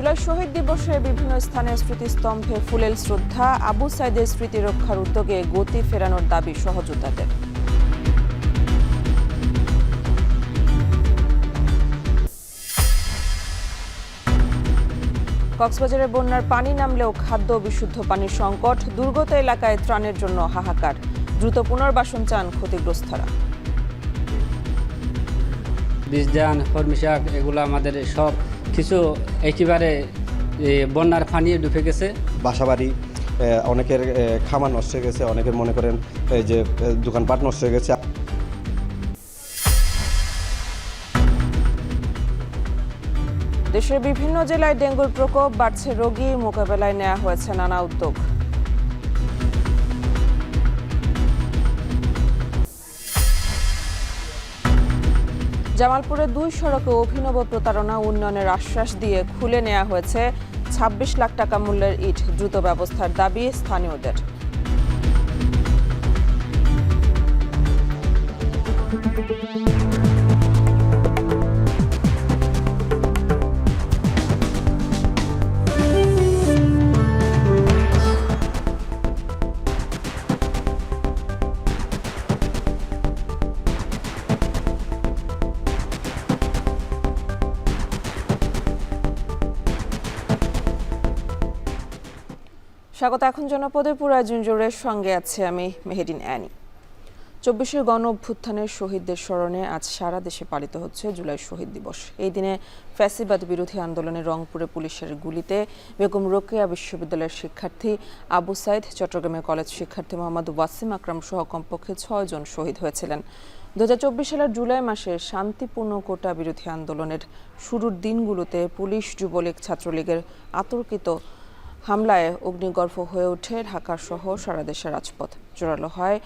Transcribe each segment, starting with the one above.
জুলাই শহীদ দিবসে বিভিন্ন স্থানে স্মৃতিস্তম্ভে ফুলেল শ্রদ্ধা, আবু সাইদের স্মৃতি রক্ষার উদ্যোগে গতি ফেরানোর দাবি সহযোদ্ধাদের। কক্সবাজারে বন্যার পানি নামলেও খাদ্য ও বিশুদ্ধ পানির সংকট, দুর্গত এলাকায় ত্রাণের জন্য হাহাকার, দ্রুত পুনর্বাসন চান ক্ষতিগ্রস্তরা। বীজ ধান, কলমি শাক এগুলো আমাদের সব কিছু একেবারে বন্যার পানি ডুবে গেছে। বাসাবাড়ি, অনেকের খামার নষ্ট হয়ে গেছে, অনেকের মনে করেন যে দোকানপাট নষ্ট হয়ে গেছে। দেশের বিভিন্ন জেলায় ডেঙ্গুর প্রকোপ বাড়ছে, রোগী মোকাবেলায় নেওয়া হয়েছে নানা উদ্যোগ। জামালপুরে 2 সড়কে অভিনব প্রতারণা, উন্নয়নের আশ্বাস দিয়ে খুলে নেওয়া হয়েছে 26 লাখ টাকা মূল্যের ইট, দ্রুত ব্যবস্থার দাবি স্থানীয়দের। স্বাগত। এখন জনপদের পুরায়োজন জোরের সঙ্গে আছে আমি মেহেদিন অ্যানি। 24 গণ অভ্যুত্থানের শহীদদের স্মরণে আজ সারা দেশে পালিত হচ্ছে জুলাই শহীদ দিবস। এই দিনে ফ্যাসিবাদ বিরোধী আন্দোলনে রংপুরে পুলিশের গুলিতে বেগম রোকেয়া বিশ্ববিদ্যালয়ের শিক্ষার্থী আবু সাইদ, চট্টগ্রামের কলেজ শিক্ষার্থী মোহাম্মদ ওয়াসিম আকরাম সহ কমপক্ষে 6 জন শহীদ হয়েছিলেন। 2024 সালের জুলাই মাসে শান্তিপূর্ণ কোটা বিরোধী আন্দোলনের শুরুর দিনগুলোতে পুলিশ, যুবলীগ, ছাত্রলীগের আতর্কিত হামলায় অগ্নিগর্ভ হয়ে ওঠে ঢাকা সহ সারা দেশের রাজপথ। জোরালো হয়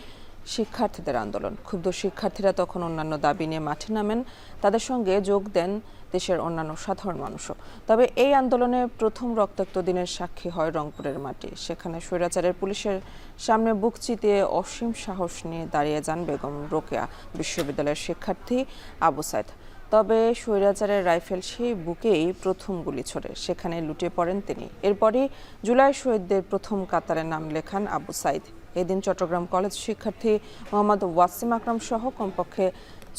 শিক্ষার্থীদের আন্দোলন। ক্ষুব্ধ শিক্ষার্থীরা তখন অন্যান্য দাবি নিয়ে মাঠে নামেন, তাদের সঙ্গে যোগ দেন দেশের অন্যান্য সাধারণ মানুষও। তবে এই আন্দোলনে প্রথম রক্তাক্ত দিনের সাক্ষী হয় রংপুরের মাটি। সেখানে স্বৈরাচারের পুলিশের সামনে বুক চিতিয়ে অসীম সাহস নিয়ে দাঁড়িয়ে যান বেগম রোকেয়া বিশ্ববিদ্যালয়ের শিক্ষার্থী আবু সাইদ। তবে স্বৈরাচারের রাইফেল সেই বুকেই প্রথম গুলি ছোড়ে, সেখানে লুটিয়ে পড়েন তিনি। এরপরই জুলাই শহীদদের প্রথম কাতারে নাম লেখান আবু সাইদ। এদিন চট্টগ্রাম কলেজ শিক্ষার্থী মোহাম্মদ ওয়াসিম আকরাম সহ কমপক্ষে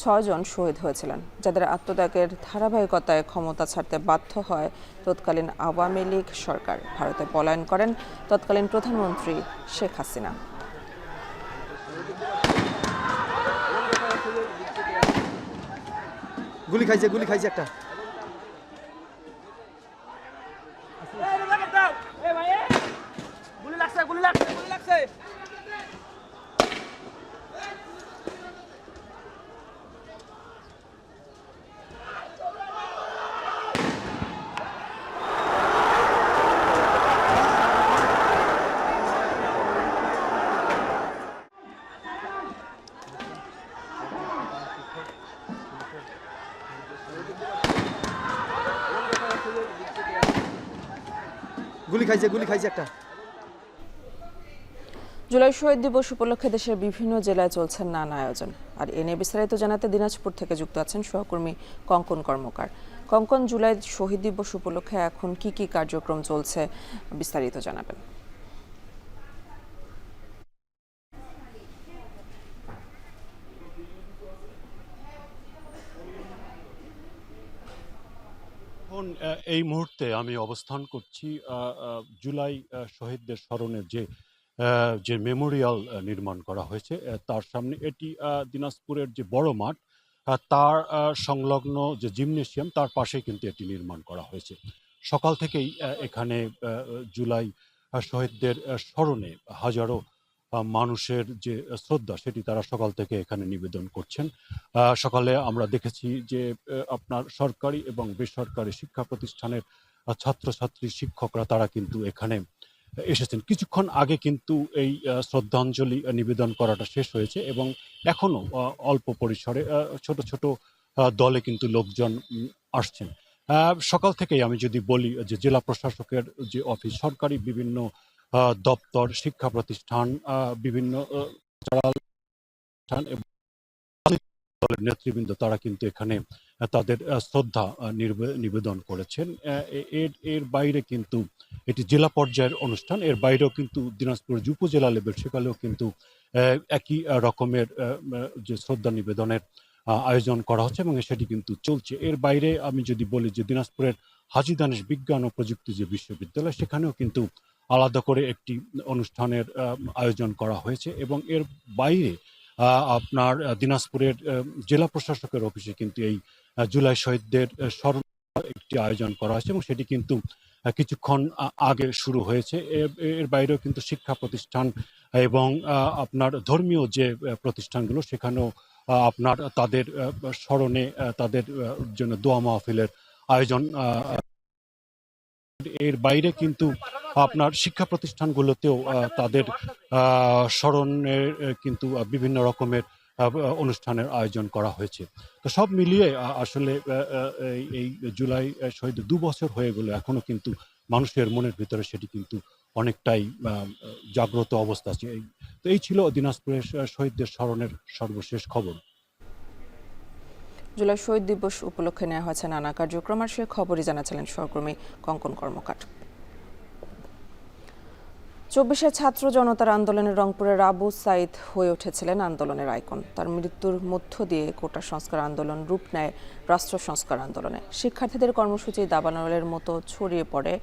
6 জন শহীদ হয়েছিলেন, যাদের আত্মত্যাগের ধারাবাহিকতায় ক্ষমতা ছাড়তে বাধ্য হয় তৎকালীন আওয়ামী লীগ সরকার। ভারতে পলায়ন করেন তৎকালীন প্রধানমন্ত্রী শেখ হাসিনা। গুলি খাইছে একটা। গুলি খাইছে একটা। জুলাই শহীদ দিবস উপলক্ষে দেশের বিভিন্ন জেলায় চলছে নানা আয়োজন। আর এ নিয়ে বিস্তারিত জানাতে দিনাজপুর থেকে যুক্ত আছেন সহকর্মী কঙ্কন কর্মকার। কঙ্কন, জুলাই শহীদ দিবস উপলক্ষে এখন কি কি কার্যক্রম চলছে, বিস্তারিত জানাবেন। এই মুহূর্তে আমি অবস্থান করছি জুলাই শহীদদের স্মরণের যে মেমোরিয়াল নির্মাণ করা হয়েছে তার সামনে। এটি দিনাজপুরের যে বড় মাঠ তার সংলগ্ন যে জিমনেশিয়াম তার পাশে কিন্তু এটি নির্মাণ করা হয়েছে। সকাল থেকেই এখানে জুলাই শহীদদের স্মরণে হাজারো মানুষের যে শ্রদ্ধা সেটি তারা সকাল থেকে এখানে নিবেদন করছেন। সকালে আমরা দেখেছি যে আপনার সরকারি এবং বেসরকারি শিক্ষা প্রতিষ্ঠানের ছাত্রছাত্রী, শিক্ষকরা তারা কিন্তু এখানে এসেছেন। কিছুক্ষণ আগে কিন্তু এই শ্রদ্ধাঞ্জলি নিবেদন করাটা শেষ হয়েছে এবং এখনো অল্প পরিসরে ছোট ছোট দলে কিন্তু লোকজন আসছেন। সকাল থেকেই আমি যদি বলি যে জেলা প্রশাসকের যে অফিস, সরকারি বিভিন্ন দপ্তর, শিক্ষা প্রতিষ্ঠান, বিভিন্ন দলের নেতৃবৃন্দ তারা কিন্তু এখানে তাদের শ্রদ্ধা নিবেদন করেছেন। এর বাইরে কিন্তু এটি জেলা পর্যায়ের অনুষ্ঠান, এর বাইরেও কিন্তু দিনাজপুর উপজেলা লেভেল সেখানেও কিন্তু একই রকমের যে শ্রদ্ধা নিবেদনের আয়োজন করা হচ্ছে এবং সেটি কিন্তু চলছে। এর বাইরে আমি যদি বলি যে দিনাজপুরের হাজী দানেশ বিজ্ঞান ও প্রযুক্তি যে বিশ্ববিদ্যালয়, সেখানেও কিন্তু আলাদা করে একটি অনুষ্ঠানের আয়োজন করা হয়েছে এবং এর বাইরে আপনার দিনাজপুরের জেলা প্রশাসকের অফিসে কিন্তু এই জুলাই শহীদদের স্মরণ একটি আয়োজন করা হয়েছে এবং সেটি কিন্তু কিছুক্ষণ আগে শুরু হয়েছে। এর বাইরেও কিন্তু শিক্ষা প্রতিষ্ঠান এবং আপনার ধর্মীয় যে প্রতিষ্ঠানগুলো সেখানেও আপনার তাদের স্মরণে তাদের জন্য দোয়া মাহফিলের আয়োজন। এর বাইরে কিন্তু আপনার শিক্ষা প্রতিষ্ঠানগুলোতেও তাদের স্মরণের কিন্তু বিভিন্ন রকমের অনুষ্ঠানের আয়োজন করা হয়েছে। তো সব মিলিয়ে আসলে এই জুলাই শহীদ 2 বছর হয়ে গেল, এখনো কিন্তু মানুষের মনের ভিতরে সেটি কিন্তু অনেকটাই জাগ্রত অবস্থা আছে। তো এই ছিল দিনাজপুরের শহীদদের স্মরণের সর্বশেষ খবর। জুলাই শহীদ দিবস উপলক্ষে নেওয়া হয়েছে নানা কার্যক্রম, আর সে খবরই জানাচ্ছিলেন সহকর্মী কঙ্কন কর্মকার। 24শে ছাত্র জনতার আন্দোলনে রংপুরের আবু সাইদ হয়ে উঠেছিলেন আন্দোলনের আইকন। তার মৃত্যুর মধ্য দিয়ে কোটা সংস্কার আন্দোলন রূপ নেয় রাষ্ট্র সংস্কার আন্দোলনে। শিক্ষার্থীদের কর্মসূচি দাবানলের মতো ছড়িয়ে পড়ে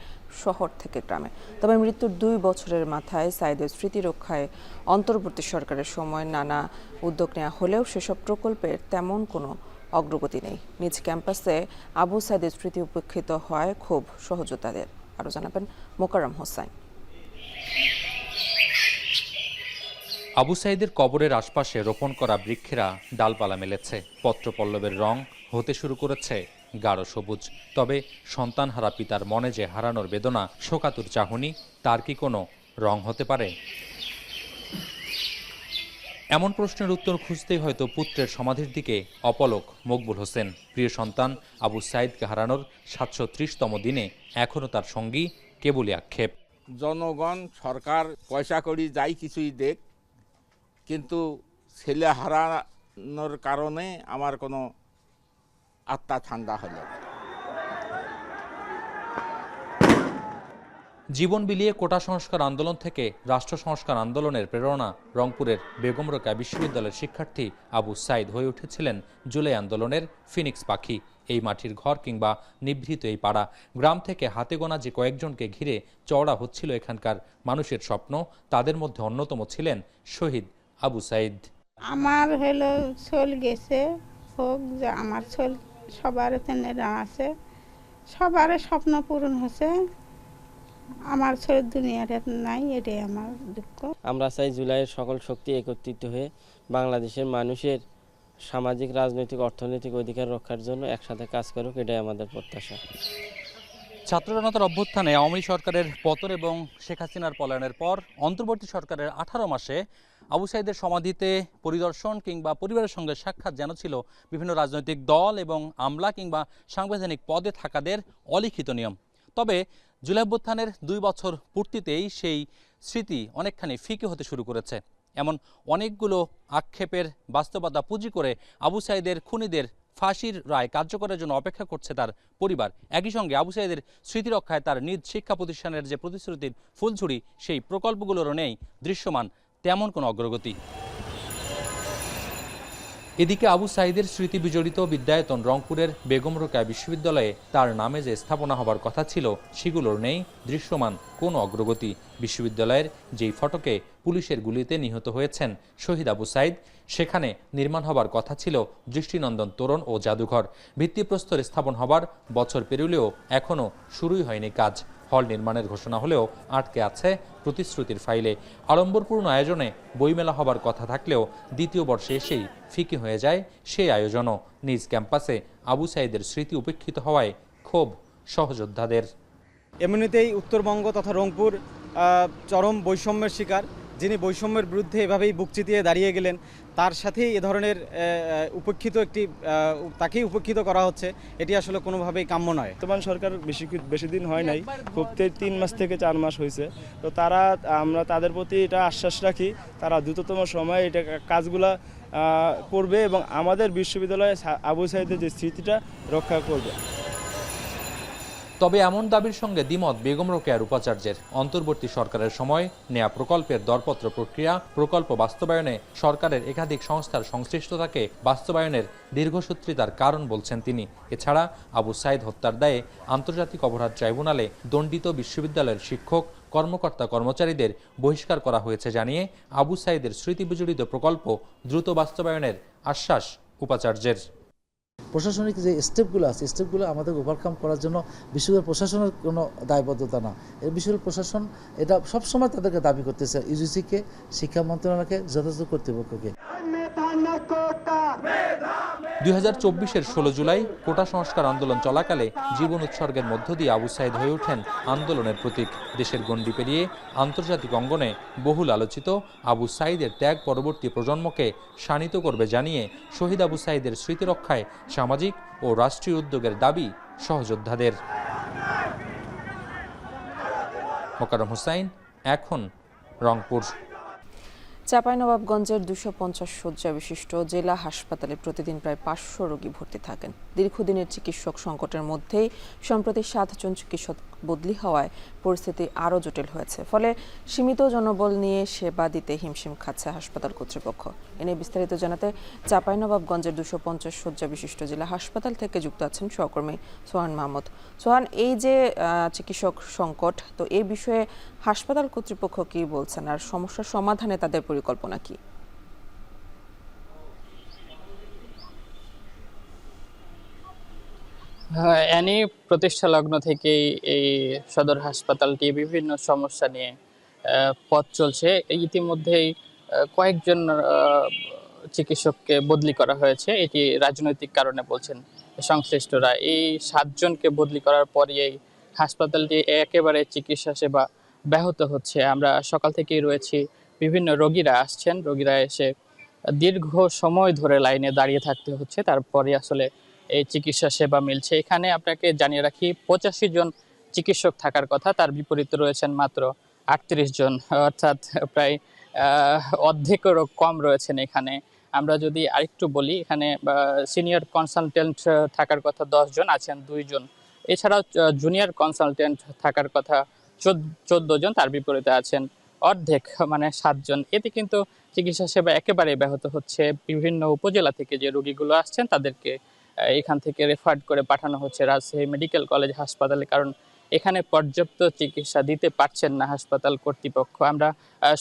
শহর থেকে গ্রামে। তবে মৃত্যুর 2 বছরের মাথায় সাইদের স্মৃতি রক্ষায় অন্তর্বর্তী সরকারের সময় নানা উদ্যোগ নেওয়া হলেও সেসব প্রকল্পের তেমন কোনো অগ্রগতি নেই। নিজ ক্যাম্পাসে আবু সাইদের স্মৃতি উপেক্ষিত হয় ক্ষোভ সহযোদ্ধাদের। আরও জানাবেন মোকাররম হোসাইন। আবু সাইদের কবরের আশপাশে রোপণ করা বৃক্ষেরা ডালপালা মেলেছে, পত্রপল্লবের রং হতে শুরু করেছে গাঢ় সবুজ। তবে সন্তানহারা পিতার মনে যে হারানোর বেদনা, শোকাতুর চাহনি, তার কি কোনো রং হতে পারে? এমন প্রশ্নের উত্তর খুঁজতেই হয়তো পুত্রের সমাধির দিকে অপলক মকবুল হোসেন। প্রিয় সন্তান আবু সাইদকে হারানোর 730তম দিনে এখনও তার সঙ্গী কেবলই আক্ষেপ। জনগণ, সরকার পয়সা করি যাই কিছুই দেখ, কিন্তু ছেলে হারানোর কারণে আমার কোনো আত্মা ঠান্ডা হলো। জীবন বিলিয়ে কোটা সংস্কার আন্দোলন থেকে রাষ্ট্র সংস্কার আন্দোলনের প্রেরণা রংপুরের বেগম রোকেয়া বিশ্ববিদ্যালয়ের শিক্ষার্থী আবু সাইদ হয়ে উঠেছিলেন জুলাই আন্দোলনের ফিনিক্স পাখি। এই মাটির ঘর কিংবা নিভৃত এই পাড়া, গ্রাম থেকে হাতে গোনা যে কয়েকজনকে ঘিরে চওড়া হচ্ছিল এখানকার মানুষের স্বপ্ন, তাদের মধ্যে অন্যতম ছিলেন শহীদ আবু সাইদ। আমার হলো চল গেছে, হোক যে আমার চল সবার তেনেরা আছে, সবার স্বপ্ন পূরণ হচ্ছে, আমার ছেলে দুনিয়ার নাই, এটাই আমার দুঃখ। আমরা চাই জুলাইয়ের সকল শক্তি একত্রিত হয়ে বাংলাদেশের মানুষের সামাজিক, রাজনৈতিক, অর্থনৈতিক অধিকার রক্ষার জন্য একসাথে কাজ করুক, এটাই আমাদের প্রত্যাশা। ছাত্র জনতার অভ্যুত্থানে আওয়ামী সরকারের পতন এবং শেখ হাসিনার পলায়নের পর অন্তর্বর্তী সরকারের 18 মাসে আবু সাইদের সমাধিতে পরিদর্শন কিংবা পরিবারের সঙ্গে সাক্ষাৎ যেন ছিল বিভিন্ন রাজনৈতিক দল এবং আমলা কিংবা সাংবিধানিক পদে থাকাদের অলিখিত নিয়ম। তবে জুলাই অভ্যুত্থানের 2 বছর পূর্তিতেই সেই স্মৃতি অনেকখানি ফিকে হতে শুরু করেছে। এমন অনেকগুলো আক্ষেপের বাস্তবতা পুঁজি করে আবু সাইদের খুনিদের ফাঁসির রায় কার্যকরের জন্য অপেক্ষা করছে তার পরিবার। একই সঙ্গে আবু সাইদের স্মৃতি রক্ষায় তার নিজ শিক্ষা প্রতিষ্ঠানের যে প্রতিশ্রুতির ফুলঝুরি, সেই প্রকল্পগুলোরও নেই দৃশ্যমান তেমন কোনো অগ্রগতি। এদিকে আবু সাইদের স্মৃতি বিজড়িত বিদ্যায়তন রংপুরের বেগম রোকেয়া বিশ্ববিদ্যালয়ে তার নামে যে স্থাপনা হবার কথা ছিল, সেগুলোর নেই দৃশ্যমান কোনো অগ্রগতি। বিশ্ববিদ্যালয়ের যেই ফটকে পুলিশের গুলিতে নিহত হয়েছেন শহীদ আবু সাইদ, সেখানে নির্মাণ হবার কথা ছিল দৃষ্টিনন্দন তোরণ ও জাদুঘর। ভিত্তিপ্রস্তর স্থাপন হবার বছর পেরুলেও এখনও শুরুই হয়নি কাজ। হল নির্মাণের ঘোষণা হলেও আটকে আছে প্রতিশ্রুতির ফাইলে। আড়ম্বরপূর্ণ আয়োজনে বইমেলা হবার কথা থাকলেও দ্বিতীয় বর্ষে এসেই ফিকে হয়ে যায় সেই আয়োজনও। নিজ ক্যাম্পাসে আবু সাইদের স্মৃতি উপেক্ষিত হওয়ায় ক্ষোভ সহযোদ্ধাদের। এমনিতেই উত্তরবঙ্গ তথা রংপুর চরম বৈষম্যের শিকার। যিনি বৈষম্যের বিরুদ্ধে এভাবেই বুক চিতিয়ে দাঁড়িয়ে গেলেন, তার সাথেই এ ধরনের তাকেই উপেক্ষিত করা হচ্ছে, এটি আসলে কোনোভাবেই কাম্য নয়। বর্তমান সরকার বেশি দিন হয় নাই, খুব 3 মাস থেকে 4 মাস হয়েছে। তো আমরা তাদের প্রতি এটা আশ্বাস রাখি, তারা দ্রুততম সময়ে এটা কাজগুলা করবে এবং আমাদের বিশ্ববিদ্যালয়ে আবু সাঈদের যে স্মৃতিটা রক্ষা করবে। তবে এমন দাবির সঙ্গে দ্বিমত বেগম রোকেয়ার উপাচার্যের। অন্তর্বর্তী সরকারের সময় নেয়া প্রকল্পের দরপত্র প্রক্রিয়া, প্রকল্প বাস্তবায়নে সরকারের একাধিক সংস্থার সংশ্লিষ্টতাকে বাস্তবায়নের দীর্ঘসূত্রিতার কারণ বলছেন তিনি। এছাড়া আবু সাঈদ হত্যার দায়ে আন্তর্জাতিক অপরাধ ট্রাইব্যুনালে দণ্ডিত বিশ্ববিদ্যালয়ের শিক্ষক, কর্মকর্তা কর্মচারীদের বহিষ্কার করা হয়েছে জানিয়ে আবু সাঈদের স্মৃতিবিজড়িত প্রকল্প দ্রুত বাস্তবায়নের আশ্বাস উপাচার্যের। প্রশাসনিক যে স্টেপগুলো আছে, স্টেপগুলো আমাদের ওভারকাম করার জন্য বিশ্ববিদ্যালয় প্রশাসনের কোনো দায়বদ্ধতা না। এই বিশ্ববিদ্যালয় প্রশাসন এটা সবসময় তাদেরকে দাবি করতেছে, ইউজিসিকে, শিক্ষা মন্ত্রণালয়কে, যথাযথ কর্তৃপক্ষকে। 2024-এর 16 জুলাই কোটা সংস্কার আন্দোলন চলাকালে জীবন উৎসর্গের মধ্য দিয়ে আবু সাঈদ হয়ে ওঠেন আন্দোলনের প্রতীক। দেশের গণ্ডি পেরিয়ে আন্তর্জাতিক অঙ্গনে বহুল আলোচিত আবু সাঈদের ত্যাগ পরবর্তী প্রজন্মকে শানিত করবে জানিয়ে শহীদ আবু সাঈদের স্মৃতি রক্ষায় সামাজিক ও রাষ্ট্রীয় উদ্যোগের দাবি সহযোদ্ধাদের। মোকাররম হোসাইন, এখন, রংপুর। চাঁপাইনবাবগঞ্জের 250 শয্যা বিশিষ্ট জেলা হাসপাতালে প্রতিদিন প্রায় 500 রোগী ভর্তি থাকেন। দীর্ঘদিনের চিকিৎসক সংকটের মধ্যেই সম্প্রতি 7 জন চিকিৎসক বদলি হওয়ায় পরিস্থিতি আরও জটিল হয়েছে। ফলে সীমিত জনবল নিয়ে সেবা দিতে হিমশিম খাচ্ছে হাসপাতাল কর্তৃপক্ষ। এনে বিস্তারিত জানাতে চাঁপাইনবাবগঞ্জের 250 শয্যা বিশিষ্ট জেলা হাসপাতাল থেকে যুক্ত আছেন সহকর্মী সোহান মাহমুদ। সোহান, এই যে চিকিৎসক সংকট, তো এই বিষয়ে হাসপাতাল কর্তৃপক্ষ কি বলছেন আর সমস্যার সমাধানে তাদের পরিকল্পনা কি? অ্যানি প্রতিষ্ঠা লগ্ন থেকেই এই সদর হাসপাতালটি বিভিন্ন সমস্যা নিয়ে পথ চলছে। ইতিমধ্যেই কয়েকজন চিকিৎসককে বদলি করা হয়েছে, এটি রাজনৈতিক কারণে বলছেন সংশ্লিষ্টরা। এই 7 জনকে বদলি করার পরই এই হাসপাতালটি একেবারে চিকিৎসা সেবা ব্যাহত হচ্ছে। আমরা সকাল থেকেই রয়েছি, বিভিন্ন রোগীরা আসছেন, রোগীরা এসে দীর্ঘ সময় ধরে লাইনে দাঁড়িয়ে থাকতে হচ্ছে, তারপরে আসলে এই চিকিৎসা সেবা মিলছে। এখানে আপনাকে জানিয়ে রাখি 85 জন চিকিৎসক থাকার কথা, তার বিপরীতে রয়েছেন মাত্র 38 জন, অর্থাৎ প্রায় অর্ধেকেরও কম রয়েছেন এখানে। আমরা যদি আরেকটু বলি, এখানে সিনিয়র কনসালটেন্ট থাকার কথা 10 জন, আছেন 2 জন। এছাড়াও জুনিয়র কনসালটেন্ট থাকার কথা 14 জন, তার বিপরীতে আছেন অর্ধেক, মানে 7 জন। এতে কিন্তু চিকিৎসা সেবা একেবারে ব্যাহত হচ্ছে। বিভিন্ন উপজেলা থেকে যে রোগীগুলো আসছেন তাদেরকে এখান থেকে রেফার্ড করে পাঠানো হচ্ছে রাজশাহী মেডিকেল কলেজ হাসপাতালে, কারণ এখানে পর্যাপ্ত চিকিৎসা দিতে পারছেন না হাসপাতাল কর্তৃপক্ষ। আমরা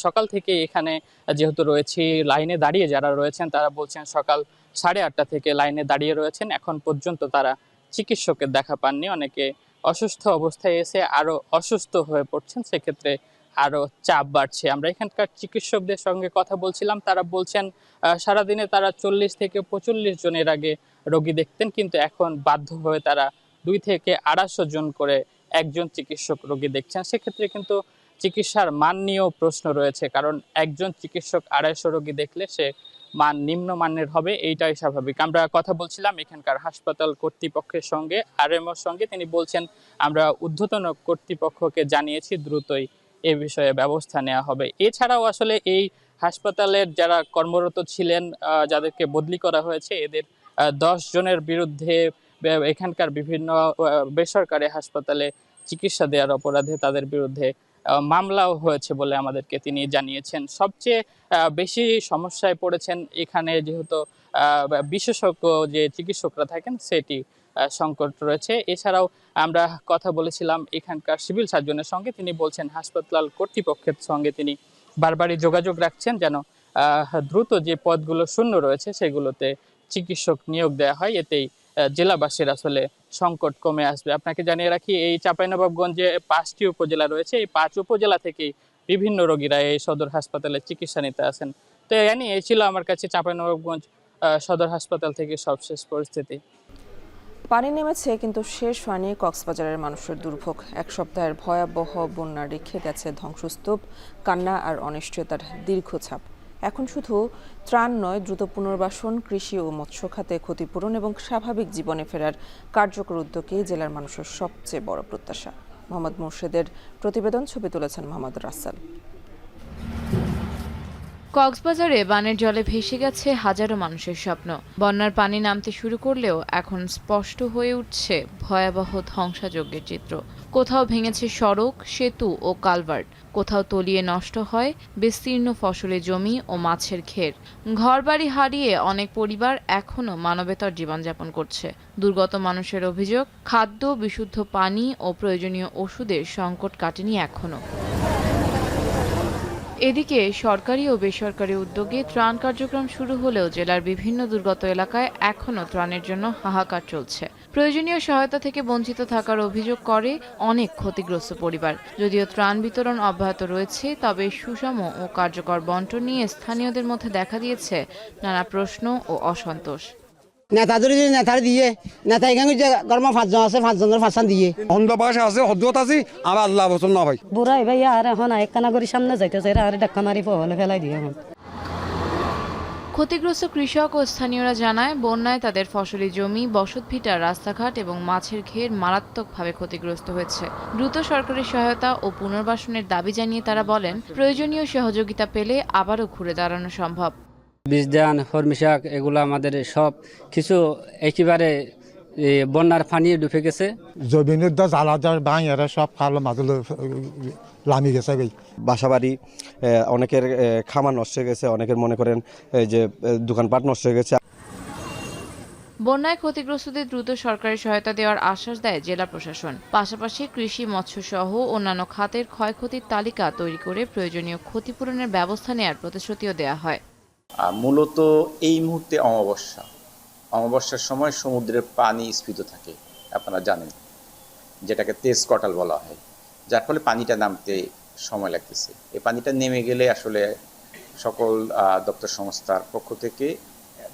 সকাল থেকে এখানে যেহেতু রয়েছি, লাইনে দাঁড়িয়ে যারা রয়েছেন তারা বলছেন সকাল 8:30 থেকে লাইনে দাঁড়িয়ে রয়েছেন, এখন পর্যন্ত তারা চিকিৎসকের দেখা পাননি। অনেকে অসুস্থ অবস্থায় এসে আরও অসুস্থ হয়ে পড়ছেন, সেক্ষেত্রে আরও চাপ বাড়ছে। আমরা এখানকার চিকিৎসকদের সঙ্গে কথা বলছিলাম, তারা বলছেন সারাদিনে তারা 40 থেকে 45 জনের আগে রোগী দেখতেন, কিন্তু এখন বাধ্য হয়ে তারা 2 থেকে 250 জন করে একজন চিকিৎসক রোগী দেখছেন। সেক্ষেত্রে কিন্তু চিকিৎসার মান নিয়েও প্রশ্ন রয়েছে, কারণ একজন চিকিৎসক 250 রোগী দেখলে সে মান নিম্নমানের হবে, এইটাই স্বাভাবিক। আমরা কথা বলছিলাম এখানকার হাসপাতাল কর্তৃপক্ষের সঙ্গে, আরএমওর সঙ্গে। তিনি বলছেন আমরা ঊর্ধ্বতন কর্তৃপক্ষকে জানিয়েছি, দ্রুতই এ বিষয়ে ব্যবস্থা নেওয়া হবে। এছাড়াও আসলে এই হাসপাতালের যারা কর্মরত ছিলেন, যাদেরকে বদলি করা হয়েছে, এদের 10 জনের বিরুদ্ধে এখানকার বিভিন্ন বেসরকারি হাসপাতালে চিকিৎসা দেওয়ার অপরাধে তাদের বিরুদ্ধে মামলাও হয়েছে বলে আমাদেরকে তিনি জানিয়েছেন। সবচেয়ে বেশি সমস্যায় পড়েছেন এখানে, যেহেতু বিশেষজ্ঞ যে চিকিৎসকরা থাকেন সেটি সংকট রয়েছে। এছাড়াও আমরা কথা বলেছিলাম এখানকার সিভিল সার্জনের সঙ্গে, তিনি বলছেন হাসপাতাল কর্তৃপক্ষের সঙ্গে তিনি বারবারই যোগাযোগ রাখছেন যেন দ্রুত যে পদগুলো শূন্য রয়েছে সেগুলোতে চিকিৎসক নিয়োগ দেওয়া হয়, এতেই জেলাবাসীর আসলে সংকট কমে আসবে। আপনাকে জানিয়ে রাখি, এই চাঁপাইনবাবগঞ্জে 5টি উপজেলা রয়েছে, এই 5 উপজেলা থেকেই বিভিন্ন রোগীরা এই সদর হাসপাতালে চিকিৎসা নিতে আসেন। তো এই ছিল আমার কাছে চাঁপাইনবাবগঞ্জ সদর হাসপাতাল থেকে সবশেষ পরিস্থিতি। পানি নেমেছে, কিন্তু শেষ হয়নি কক্সবাজারের মানুষের দুর্ভোগ। 1 সপ্তাহের ভয়াবহ বন্যা রেখে গেছে ধ্বংসস্তূপ, কান্না আর অনিশ্চয়তার দীর্ঘ ছাপ। এখন শুধু ত্রাণ নয়, দ্রুত পুনর্বাসন, কৃষি ও মৎস্য খাতে ক্ষতিপূরণ এবং স্বাভাবিক জীবনে ফেরার কার্যকর উদ্যোগই জেলার মানুষের সবচেয়ে বড় প্রত্যাশা। মোহাম্মদ মুর্শেদের প্রতিবেদন, ছবি তুলেছেন মোহাম্মদ রাসেল। কক্সবাজারে বানের জলে ভেসে গেছে হাজারো মানুষের স্বপ্ন। বন্যার পানি নামতে শুরু করলেও এখন স্পষ্ট হয়ে উঠছে ভয়াবহ ধ্বংসযজ্ঞের চিত্র। কোথাও ভেঙেছে সড়ক, সেতু ও কালভার্ট, কোথাও তলিয়ে নষ্ট হয় বিস্তীর্ণ ফসলি জমি ও মাছের ঘের। ঘরবাড়ি হারিয়ে অনেক পরিবার এখনও মানবেতর জীবনযাপন করছে। দুর্গত মানুষের অভিযোগ, খাদ্য, বিশুদ্ধ পানি ও প্রয়োজনীয় ওষুধের সংকট কাটেনি এখনও। এদিকে সরকারি ও বেসরকারি উদ্যোগে ত্রাণ কার্যক্রম শুরু হলেও জেলার বিভিন্ন দুর্গত এলাকায় এখনও ত্রাণের জন্য হাহাকার চলছে। প্রয়োজনীয় সহায়তা থেকে বঞ্চিত থাকার অভিযোগ করে অনেক ক্ষতিগ্রস্ত পরিবার। যদিও ত্রাণ বিতরণ অব্যাহত রয়েছে, তবে সুষম ও কার্যকর বন্টন নিয়ে স্থানীয়দের মধ্যে দেখা দিয়েছে নানা প্রশ্ন ও অসন্তোষ। নেতা যদি নেতার দিয়ে নেতা এখানে যে গরমা 5 জন আছে 5 জনের 5 দিয়ে অন্ধ ভাষা আছে হদ্দত আছে আর আল্লাহ বচন না ভাই বুড়াই ভাই আর এখন একখানা করে সামনে যাইতেছে আর ডাক্কা মারি পহলে ফেলাই দিয়ে এখন। ক্ষতিগ্রস্ত কৃষক ও স্থানীয়রা জানায়, বন্যায় তাদের ফসলি জমি, বসতভিটা, রাস্তাঘাট এবং মাছের ঘের মারাত্মকভাবে ক্ষতিগ্রস্ত হয়েছে। দ্রুত সরকারি সহায়তা ও পুনর্বাসনের দাবি জানিয়ে তারা বলেন, প্রয়োজনীয় সহযোগিতা পেলে আবারও ঘুরে দাঁড়ানো সম্ভব। বীজদান, হরমিশাক এগুলো আমাদের সব কিছু একেবারে বন্যার পানি ডুবে গেছে। জমিনের দা জ্বালাদার বাঁ এরা সব খালো মাদুল লামি গেছে। বাসাবাড়ি, অনেকের খামার নষ্ট হয়ে গেছে, অনেকের মনে করেন যে দোকানপাট নষ্ট হয়ে গেছে। বন্যায় ক্ষতিগ্রস্তদের দ্রুত সরকারি সহায়তা দেওয়ার আশ্বাস দেয় জেলা প্রশাসন। পাশাপাশি কৃষি, মৎস্য সহ অন্যান্য খাতের ক্ষয়ক্ষতির তালিকা তৈরি করে প্রয়োজনীয় ক্ষতিপূরণের ব্যবস্থা নেওয়ার প্রতিশ্রুতিও দেওয়া হয়। মূলত এই মুহূর্তে অমাবস্যার সময় সমুদ্রের পানি স্ফীত থাকে, আপনারা জানেন, যেটাকে তেজ কটাল বলা হয়, যার ফলে পানিটা নামতে সময় লাগতেছে। এই পানিটা নেমে গেলে আসলে সকল দপ্তর সংস্থার পক্ষ থেকে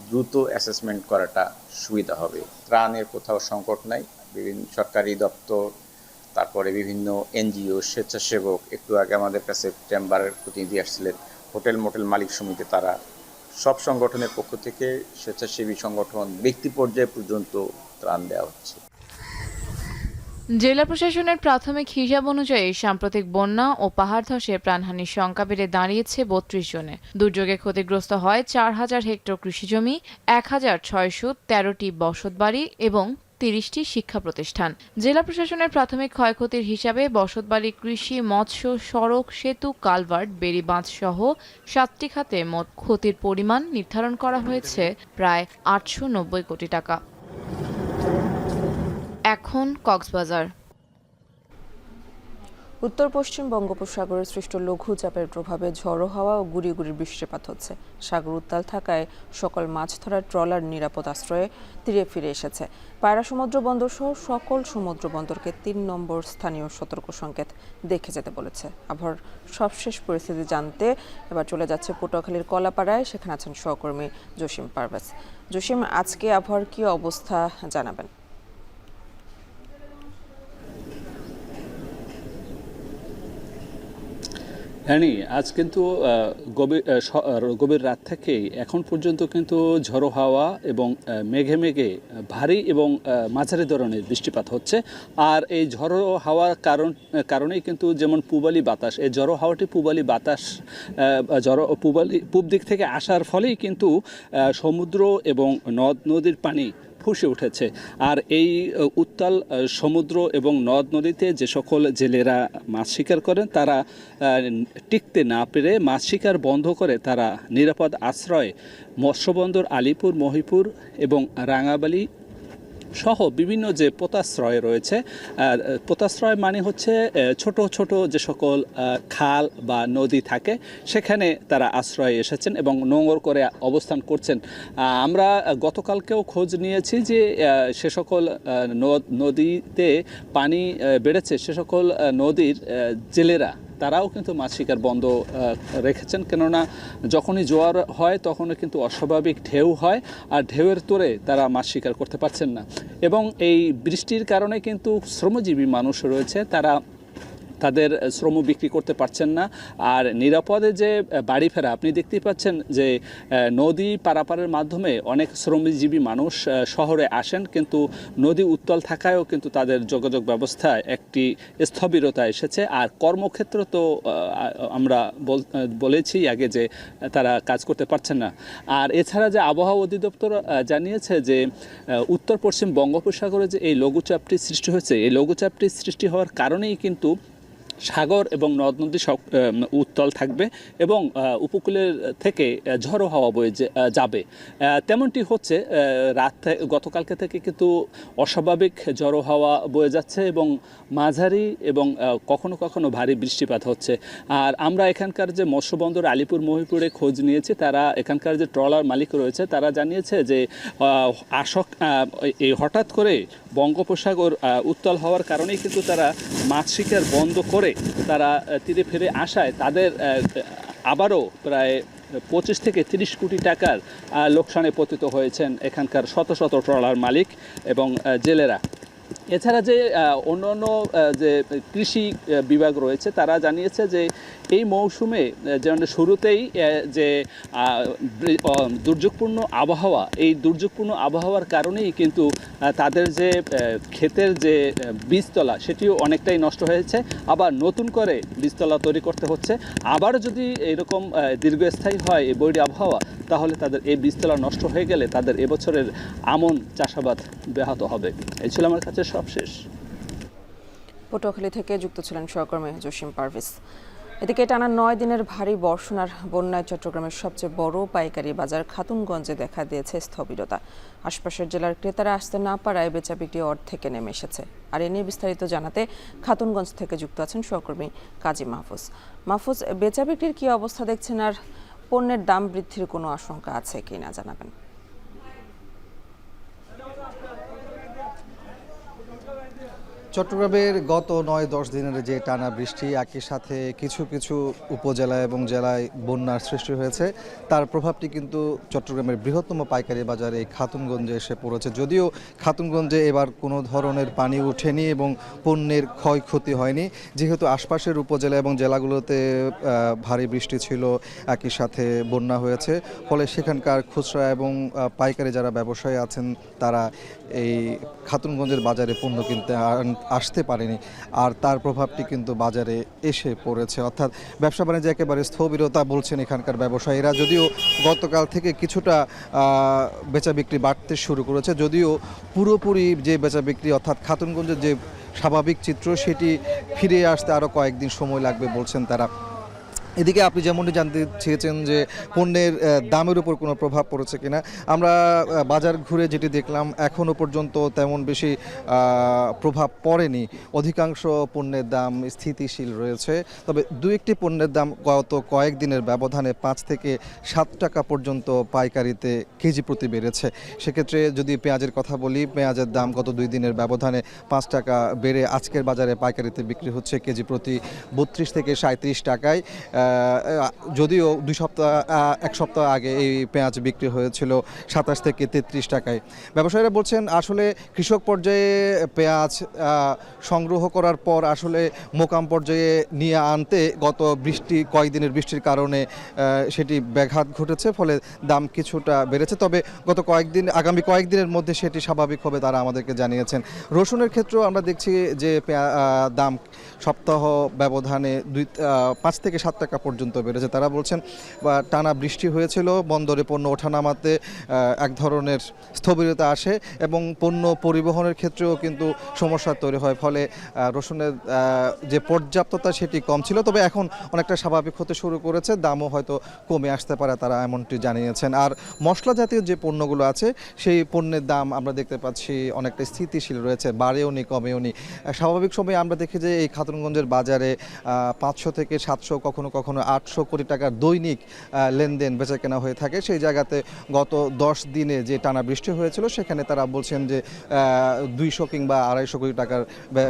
দ্রুত অ্যাসেসমেন্ট করাটা সুবিধা হবে। ত্রাণের কোথাও সংকট নাই, বিভিন্ন সরকারি দপ্তর, তারপরে বিভিন্ন এনজিও, স্বেচ্ছাসেবক, একটু আগে আমাদের কাছে চেম্বারের প্রতিনিধি আসছিলেন, হোটেল মোটেল মালিক সমিতি, তারা সব সংগঠনের পক্ষ থেকে স্বেচ্ছাসেবী সংগঠন, ব্যক্তি পর্যায়ে পর্যন্ত ত্রাণ দেওয়া হচ্ছে। জেলা প্রশাসনের প্রাথমিক হিসাব অনুযায়ী সাম্প্রতিক বন্যা ও পাহাড় ধসে প্রাণহানির সংখ্যা বেড়ে দাঁড়িয়েছে 32 জনে। দুর্যোগে ক্ষতিগ্রস্ত হয় 4000 হেক্টর কৃষিজমি, 1613টি বসতবাড়ি এবং 30টি শিক্ষা প্রতিষ্ঠান। জেলা প্রশাসনের প্রাথমিক ক্ষয়ক্ষতির হিসাবে বসতবাড়ি, কৃষি, মৎস্য, সড়ক, সেতু, কালভার্ট, বেড়িবাঁধ সহ 7টি খাতে মোট ক্ষতির পরিমাণ নির্ধারণ করা হয়েছে প্রায় 890 কোটি টাকা। এখন কক্সবাজার। উত্তর পশ্চিম বঙ্গোপসাগরে সৃষ্ট লঘুচাপের প্রভাবে ঝড়ো হাওয়া ও গুড়ি গুড়ি বৃষ্টিপাত হচ্ছে। সাগর উত্তাল থাকায় সকল মাছ ধরার ট্রলার নিরাপদ আশ্রয়ে তীরে ফিরে এসেছে। পায়রা সমুদ্র বন্দর সহ সকল সমুদ্র বন্দরকে 3 নম্বর স্থানীয় সতর্ক সংকেত দেখে যেতে বলেছে। আবহাওয়ার সবশেষ পরিস্থিতি জানতে এবার চলে যাচ্ছে পটুয়াখালীর কলাপাড়ায়, সেখানে আছেন সহকর্মী জসিম পারভেজ। জসিম, আজকে আবহাওয়ার কি অবস্থা জানাবেন? আজ কিন্তু গভীর রাত থেকেই এখন পর্যন্ত কিন্তু ঝড়ো হাওয়া এবং মেঘে মেঘে ভারী এবং মাঝারি ধরনের বৃষ্টিপাত হচ্ছে। আর এই ঝড়ো হাওয়ার কারণেই কিন্তু যেমন পূবালি বাতাস, এই ঝড়ো হাওয়াটি পূবালি বাতাস পূব দিক থেকে আসার ফলেই কিন্তু সমুদ্র এবং নদ নদীর পানি ফুসে উঠেছে। আর এই উত্তাল সমুদ্র এবং নদ নদীতে যে সকল জেলেরা মাছ শিকার করেন, তারা টিকতে না পেরে মাছ শিকার বন্ধ করে তারা নিরাপদ আশ্রয়ে মৎস্যবন্দর আলিপুর, মহিপুর এবং রাঙাবালি সহ বিভিন্ন যে পোতাশ্রয় রয়েছে, পোতাশ্রয় মানে হচ্ছে ছোট ছোট যে সকল খাল বা নদী থাকে, সেখানে তারা আশ্রয়ে এসেছেন এবং নোঙর করে অবস্থান করছেন। আমরা গতকালকেও খোঁজ নিয়েছি যে সে সকল নদীতে পানি বেড়েছে, সে সকল নদীর জেলেরা তারাও কিন্তু মাছ শিকার বন্ধ রেখেছেন, কেননা যখনই জোয়ার হয় তখনও কিন্তু অস্বাভাবিক ঢেউ হয়, আর ঢেউয়ের তোরে তারা মাছ শিকার করতে পারছেন না। এবং এই বৃষ্টির কারণে কিন্তু শ্রমজীবী মানুষ রয়েছে, তাদের শ্রম বিক্রি করতে পারছেন না। আর নিরাপদে যে বাড়ি ফেরা, আপনি দেখতেই পাচ্ছেন যে নদী পারাপারের মাধ্যমে অনেক শ্রমজীবী মানুষ শহরে আসেন, কিন্তু নদী উত্তাল থাকায়ও কিন্তু তাদের যোগাযোগ ব্যবস্থায় একটি স্থবিরতা এসেছে। আর কর্মক্ষেত্র তো আমরা বলেছি আগে যে তারা কাজ করতে পারছেন না। আর এছাড়া যে আবহাওয়া অধিদপ্তর জানিয়েছে যে উত্তর পশ্চিম বঙ্গোপসাগরে যে এই লঘুচাপটি সৃষ্টি হয়েছে, এই লঘুচাপটি সৃষ্টি হওয়ার কারণেই কিন্তু সাগর এবং নদ নদী উত্তাল থাকবে এবং উপকূলের থেকে ঝড়ো হাওয়া বয়ে যাবে। তেমনটি হচ্ছে। গতকালকে থেকে কিন্তু অস্বাভাবিক ঝড়ো হাওয়া বয়ে যাচ্ছে এবং মাঝারি এবং কখনো কখনো ভারী বৃষ্টিপাত হচ্ছে। আর আমরা এখানকার যে মৎস্যবন্দর আলিপুর মহিপুরে খোঁজ নিয়েছি, তারা এখানকার যে ট্রলার মালিক রয়েছে তারা জানিয়েছে যে এই হঠাৎ করে বঙ্গোপসাগর উত্তাল হওয়ার কারণেই কিন্তু তারা মাছ শিকার বন্ধ করে তারা তীরে ফিরে আসায় তাদের আবারও প্রায় 25 থেকে 30 কোটি টাকার লোকসানে পতিত হয়েছেন এখানকার শত শত ট্রলার মালিক এবং জেলেরা। এছাড়া যে অন্যান্য যে কৃষি বিভাগ রয়েছে তারা জানিয়েছে যে এই মৌসুমে যেমন শুরুতেই যে দুর্যোগপূর্ণ আবহাওয়া, এই দুর্যোগপূর্ণ আবহাওয়ার কারণেই কিন্তু তাদের যে ক্ষেতের যে বীজতলা সেটিও অনেকটাই নষ্ট হয়েছে। আবার নতুন করে বীজতলা তৈরি করতে হচ্ছে। আবার যদি এরকম দীর্ঘস্থায়ী হয় এই বৈরী আবহাওয়া, তাহলে তাদের এই বীজতলা নষ্ট হয়ে গেলে তাদের এবছরের আমন চাষাবাদ ব্যাহত হবে। এই ছিল আমার কাছে সবশেষ। পটুয়াখালী থেকে যুক্ত ছিলেন সহকর্মী জসিম পারভেজ। এদিকে টানা 9 দিনের ভারী বর্ষণ আর বন্যায় চট্টগ্রামের সবচেয়ে বড় পাইকারি বাজার খাতুনগঞ্জে দেখা দিয়েছে স্থবিরতা। আশপাশের জেলার ক্রেতারা আসতে না পারায় বেচা বিক্রি অর্ধেকে নেমে এসেছে। আর এ নিয়ে বিস্তারিত জানাতে খাতুনগঞ্জ থেকে যুক্ত আছেন সহকর্মী কাজী মাহফুজ। মাহফুজ, বেচা বিক্রির কী অবস্থা দেখছেন আর পণ্যের দাম বৃদ্ধির কোনো আশঙ্কা আছে কিনা জানাবেন। চট্টগ্রামের গত 9-10 দিনের যে টানা বৃষ্টি, একই সাথে কিছু কিছু উপজেলা এবং জেলায় বন্যার সৃষ্টি হয়েছে, তার প্রভাবটি কিন্তু চট্টগ্রামের বৃহত্তম পাইকারি বাজারে খাতুনগঞ্জে এসে পড়েছে। যদিও খাতুনগঞ্জে এবার কোনো ধরনের পানি ওঠেনি এবং পণ্যের ক্ষয়ক্ষতি হয়নি, যেহেতু আশপাশের উপজেলা এবং জেলাগুলোতে ভারী বৃষ্টি ছিল, একই সাথে বন্যা হয়েছে, ফলে সেখানকার খুচরা এবং পাইকারি যারা ব্যবসায়ী আছেন তারা এই খাতুনগঞ্জের বাজারে পণ্য কিনতে আসতে পারেনি। আর তার প্রভাবটি কিন্তু বাজারে এসে পড়েছে, অর্থাৎ ব্যবসা বাণিজ্য একেবারে স্থবিরতা বলছেন এখানকার ব্যবসায়ীরা। যদিও গতকাল থেকে কিছুটা বেচা বিক্রি বাড়তে শুরু করেছে, যদিও পুরোপুরি যে বেচা বিক্রি অর্থাৎ খাতুনগঞ্জের যে স্বাভাবিক চিত্র সেটি ফিরে আসতে আরও কয়েকদিন সময় লাগবে বলছেন তারা। এদিকে আপনি যেমনটি জানতে চেয়েছেন যে পণ্যের দামের উপর কোনো প্রভাব পড়েছে কিনা, আমরা বাজার ঘুরে যেটি দেখলাম এখনও পর্যন্ত তেমন বেশি প্রভাব পড়েনি। অধিকাংশ পণ্যের দাম স্থিতিশীল রয়েছে, তবে দু একটি পণ্যের দাম গত কয়েকদিনের ব্যবধানে 5 থেকে 7 টাকা পর্যন্ত পাইকারিতে কেজি প্রতি বেড়েছে। সেক্ষেত্রে যদি পেঁয়াজের কথা বলি, পেঁয়াজের দাম গত 2 দিনের ব্যবধানে 5 টাকা বেড়ে আজকের বাজারে পাইকারিতে বিক্রি হচ্ছে কেজি প্রতি 32 থেকে 37 টাকায়। যদিও 1 সপ্তাহ আগে এই পেঁয়াজ বিক্রি হয়েছিল 27 থেকে 33 টাকায়। ব্যবসায়ীরা বলছেন আসলে কৃষক পর্যায়ে পেঁয়াজ সংগ্রহ করার পর আসলে মোকাম পর্যায়ে নিয়ে আনতে গত কয়েকদিনের বৃষ্টির কারণে সেটি ব্যাঘাত ঘটেছে, ফলে দাম কিছুটা বেড়েছে। তবে আগামী কয়েকদিনের মধ্যে সেটি স্বাভাবিক হবে তারা আমাদেরকে জানিয়েছেন। রসুনের ক্ষেত্রেও আমরা দেখছি যে দাম সপ্তাহ ব্যবধানে 5 থেকে 7 টাকা পর্যন্ত বেড়েছে। তারা বলছেন টানা বৃষ্টি হয়েছিল, বন্দরে পণ্য ওঠানামাতে এক ধরনের স্থবিরতা আসে এবং পণ্য পরিবহনের ক্ষেত্রেও কিন্তু সমস্যা তৈরি হয়, ফলে রসুনের যে পর্যাপ্ততা সেটি কম ছিল। তবে এখন অনেকটা স্বাভাবিক হতে শুরু করেছে, দামও হয়তো কমে আসতে পারে, তারা এমনটি জানিয়েছেন। আর মশলা জাতীয় যে পণ্যগুলো আছে সেই পণ্যের দাম আমরা দেখতে পাচ্ছি অনেকটা স্থিতিশীল রয়েছে, বাড়েও নি কমেও নি। স্বাভাবিক সময়ে আমরা দেখি যে এই খাতুনগঞ্জের বাজারে 500 থেকে 700 কখনো কখনো 800 কোটি টাকার দৈনিক লেনদেন বেচাকেনা হয়ে থাকে। সেই জায়গাতে গত 10 দিনে যে টানা বৃষ্টি হয়েছিল সেখানে তারা বলছেন যে 200 কিংবা 250 কোটি টাকার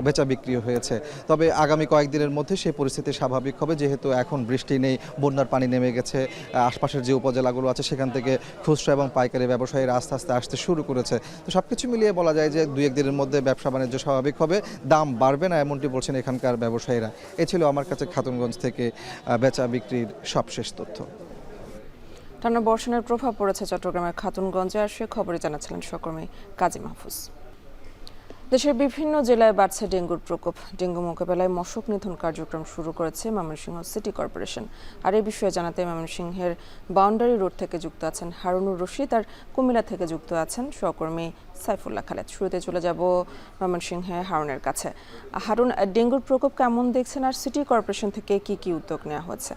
বেচা বিক্রি হয়েছে। তবে আগামী কয়েকদিনের মধ্যে সেই পরিস্থিতি স্বাভাবিক হবে, যেহেতু এখন বৃষ্টি নেই, বন্যার পানি নেমে গেছে। আশপাশের যে উপজেলাগুলো আছে সেখান থেকে খুচরা এবং পাইকারি ব্যবসায়ীরা আস্তে আস্তে আসতে শুরু করেছে। তো সবকিছু মিলিয়ে বলা যায় যে 2-1 দিনের মধ্যে ব্যবসা বাণিজ্য স্বাভাবিক হবে, দাম বাড়বে না এমনটি বলছেন এখানকার ব্যবসায়ীরা। এ ছিল আমার কাছে খাতুনগঞ্জ থেকে বেচা বিক্রির সবশেষ তথ্য। টানা বর্ষণের প্রভাব পড়েছে চট্টগ্রামের খাতুনগঞ্জে, আর সে খবরে জানাচ্ছিলেন সহকর্মী কাজী মাহফুজ। দেশের বিভিন্ন জেলায় বাড়ছে ডেঙ্গুর প্রকোপ। ডেঙ্গু মোকাবেলায় মশক নিধন কার্যক্রম শুরু করেছে ময়মনসিংহ সিটি কর্পোরেশন। আর এই বিষয়ে জানাতে ময়মনসিংহের বাউন্ডারি রোড থেকে যুক্ত আছেন হারুনুর রশিদ, আর কুমিল্লা থেকে যুক্ত আছেন সহকর্মী সাইফুল্লাহ খালেদ। শুরুতে চলে যাব ময়মনসিংহে হারুনের কাছে। হারুন, ডেঙ্গুর প্রকোপ কেমন দেখছেন, আর সিটি কর্পোরেশন থেকে কি কি উদ্যোগ নেওয়া হয়েছে?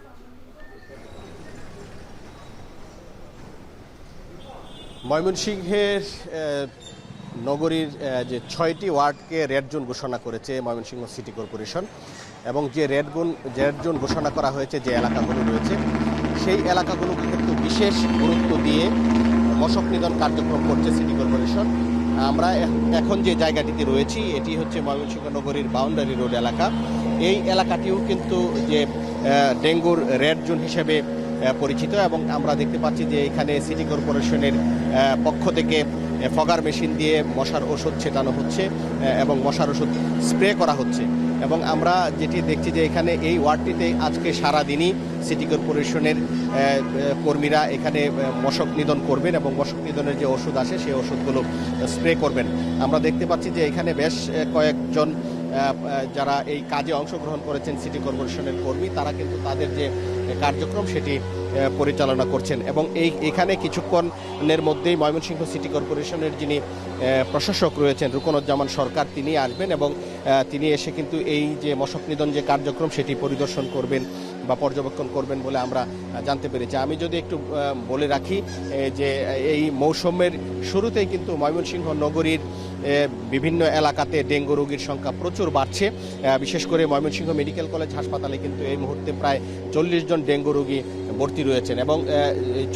ময়মনসিংহের নগরীর যে 6টি ওয়ার্ডকে রেড জোন ঘোষণা করেছে ময়মনসিংহ সিটি কর্পোরেশন, এবং যে রেড জোন ঘোষণা করা হয়েছে যে এলাকাগুলো রয়েছে সেই এলাকাগুলোকে কিন্তু বিশেষ গুরুত্ব দিয়ে মশক নিধন কার্যক্রম করছে সিটি কর্পোরেশন। আমরা এখন যে জায়গাটিতে রয়েছি এটি হচ্ছে ময়মনসিংহ নগরীর বাউন্ডারি রোড এলাকা। এই এলাকাটিও কিন্তু যে ডেঙ্গুর রেড জোন হিসেবে পরিচিত, এবং আমরা দেখতে পাচ্ছি যে এখানে সিটি কর্পোরেশনের পক্ষ থেকে ফগার মেশিন দিয়ে মশার ওষুধ ছেটানো হচ্ছে এবং মশার ওষুধ স্প্রে করা হচ্ছে। এবং আমরা যেটি দেখছি যে এখানে এই ওয়ার্ডটিতে আজকে সারাদিনই সিটি কর্পোরেশনের কর্মীরা এখানে মশক নিধন করবেন এবং মশক নিধনের যে ওষুধ আসে সেই ওষুধগুলো স্প্রে করবেন। আমরা দেখতে পাচ্ছি যে এখানে বেশ কয়েকজন যারা এই কাজে অংশগ্রহণ করেছেন সিটি কর্পোরেশনের কর্মী, তারা কিন্তু তাদের যে কার্যক্রম সেটি পরিচালনা করছেন। এবং এখানে কিছুক্ষণের মধ্যেই ময়মনসিংহ সিটি কর্পোরেশনের যিনি প্রশাসক রয়েছেন রুকনুজ্জামান সরকার, তিনি আসবেন এবং তিনি এসে কিন্তু এই যে মশক নিধন যে কার্যক্রম সেটি পরিদর্শন করবেন বা পর্যবেক্ষণ করবেন বলে আমরা জানতে পেরেছি। আমি যদি একটু বলে রাখি যে এই মৌসুমের শুরুতেই কিন্তু ময়মনসিংহ নগরীর বিভিন্ন এলাকাতে ডেঙ্গু রোগীর সংখ্যা প্রচুর বাড়ছে। বিশেষ করে ময়মনসিংহ মেডিকেল কলেজ হাসপাতালে কিন্তু এই মুহূর্তে প্রায় 40 জন ডেঙ্গু রোগী ভর্তি রয়েছেন, এবং